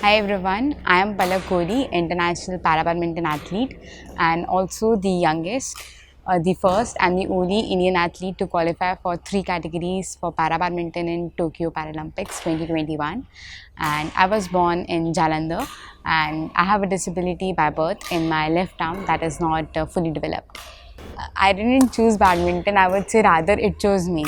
Hi everyone, I am Palak Kohli, international para-badminton athlete and also the youngest, the first and the only Indian athlete to qualify for three categories for para-badminton in Tokyo Paralympics 2021. And I was born in Jalandhar and I have a disability by birth in my left arm that is not fully developed. I didn't choose badminton, I would say rather it chose me.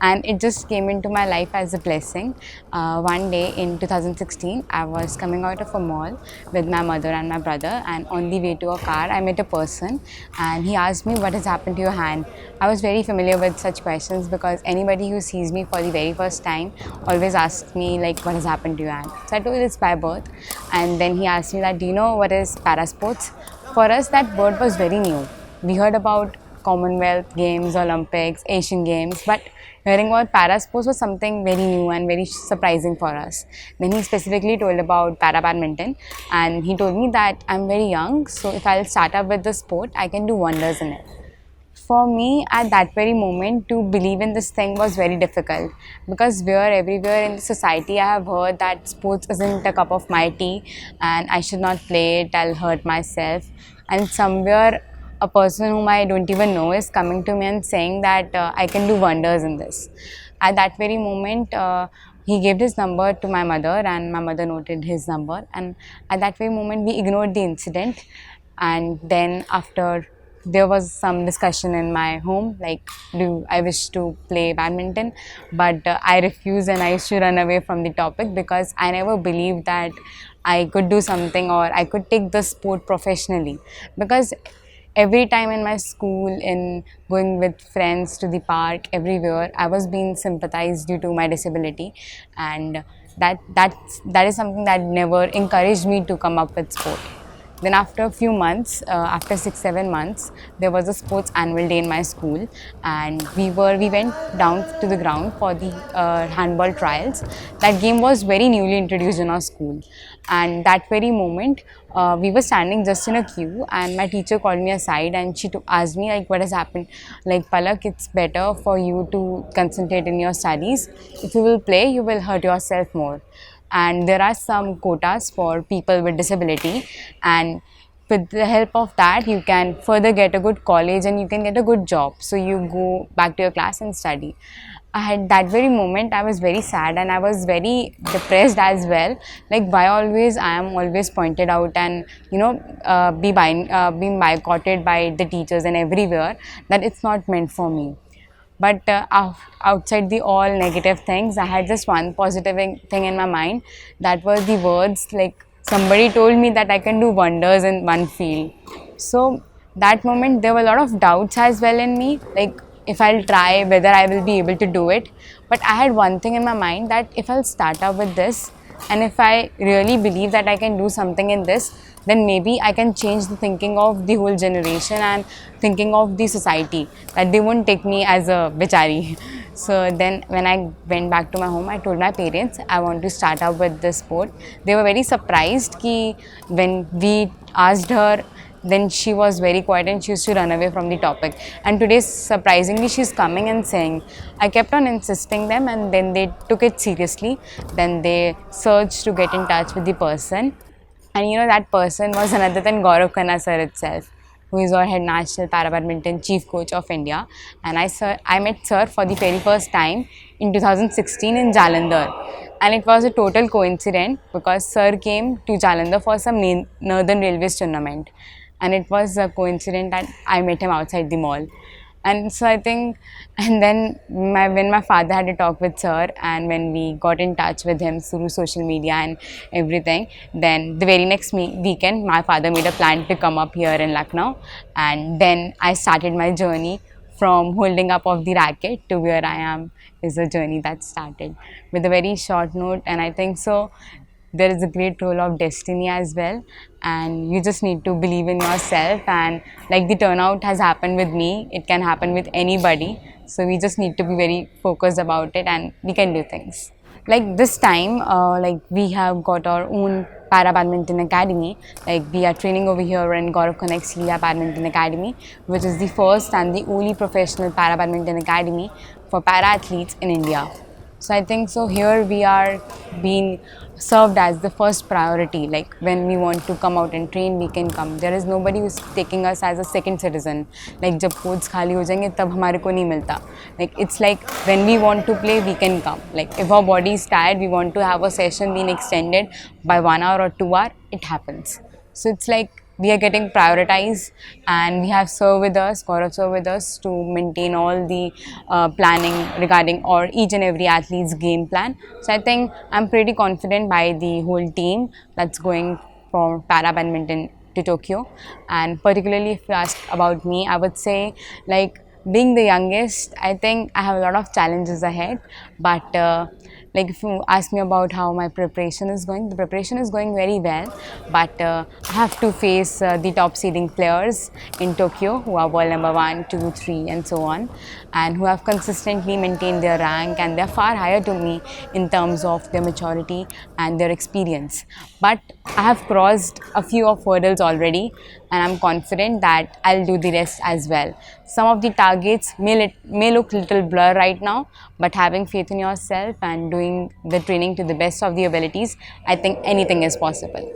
And it just came into my life as a blessing. One day in 2016, I was coming out of a mall with my mother and my brother, and on the way to a car, I met a person and he asked me, "What has happened to your hand?" I was very familiar with such questions because anybody who sees me for the very first time always asks me, like, "What has happened to your hand?" So I told it's by birth, and then he asked me that, "Do you know what is para sports?" For us, that word was very new. We heard about Commonwealth Games, Olympics, Asian Games, but hearing about para sports was something very new and very surprising for us. Then he specifically told about para badminton, and he told me that I'm very young, so if I'll start up with the sport, I can do wonders in it. For me, at that very moment, to believe in this thing was very difficult because where everywhere in the society I have heard that sports isn't a cup of my tea and I should not play it, I'll hurt myself. And somewhere, a person whom I don't even know is coming to me and saying that I can do wonders in this. At that very moment, he gave his number to my mother, and my mother noted his number. And at that very moment, we ignored the incident. And then, after there was some discussion in my home, like, do I wish to play badminton, but I refused and I used to run away from the topic because I never believed that I could do something or I could take the sport professionally. Because every time in my school, in going with friends to the park, everywhere, I was being sympathized due to my disability, and that is something that never encouraged me to come up with sport. Then after a few months, after 6 7 months, there was a sports annual day in my school, and we went down to the ground for the handball trials. That game was very newly introduced in our school, and that very moment, we were standing just in a queue, and my teacher called me aside and she asked me, like, what has happened. Like, Palak, it's better for you to concentrate in your studies. If you will play, you will hurt yourself more, and there are some quotas for people with disability, and with the help of that you can further get a good college and you can get a good job, so you go back to your class and study. At that very moment I was very sad and I was very depressed as well, like, why always I am always pointed out and being boycotted by the teachers and everywhere, that it's not meant for me. But outside the all negative things, I had just one positive thing in my mind. That was the words, like, somebody told me that I can do wonders in one field. So that moment, there were a lot of doubts as well in me, like, if I'll try, whether I will be able to do it. But I had one thing in my mind, that if I'll start out with this, and if I really believe that I can do something in this, then maybe I can change the thinking of the whole generation and thinking of the society, that they won't take me as a bichari. So then when I went back to my home, I told my parents I want to start out with this sport. They were very surprised ki when we asked her, then she was very quiet and she used to run away from the topic. And today, surprisingly, she's coming and saying, I kept on insisting them, and then they took it seriously. Then they searched to get in touch with the person. And that person was none other than Gaurav Khanna sir itself, who is our head national para badminton chief coach of India. And I met sir for the very first time in 2016 in Jalandhar. And it was a total coincidence because sir came to Jalandhar for some Northern Railways tournament. And it was a coincidence that I met him outside the mall. And so I think, and then when my father had a talk with sir, and when we got in touch with him through social media and everything, then the very next weekend, my father made a plan to come up here in Lucknow. And then I started my journey from holding up of the racket to where I am, is a journey that started with a very short note. And I think so there is a great role of destiny as well, and you just need to believe in yourself, and like the turnout has happened with me, it can happen with anybody. So we just need to be very focused about it and we can do things. Like this time, like, we have got our own para badminton academy. Like, we are training over here in Gaurav Connect's Badminton Academy, which is the first and the only professional para badminton academy for para athletes in India. So I think so here we are being served as the first priority. Like when we want to come out and train, we can come. There is nobody who's taking us as a second citizen. Like जब codes खाली हो जाएंगे तब हमारे को नहीं मिलता. Like it's like when we want to play, we can come. Like if our body is tired, we want to have a session being extended by 1 hour or 2 hour, it happens. So it's like we are getting prioritized, and we have Sir with us, Gaurav Sir with us, to maintain all the planning regarding or each and every athlete's game plan. So I think I'm pretty confident by the whole team that's going for para badminton to Tokyo. And particularly if you ask about me, I would say, like, being the youngest, I think I have a lot of challenges ahead. But like if you ask me about how my preparation is going, the preparation is going very well. But I have to face the top seeding players in Tokyo who are world number 1, 2, 3, and so on, and who have consistently maintained their rank, and they're far higher to me in terms of their maturity and their experience. But I have crossed a few of hurdles already, and I'm confident that I'll do the rest as well. Some of the targets may look little blur right now, but having faith in yourself and doing the training to the best of the abilities, I think anything is possible.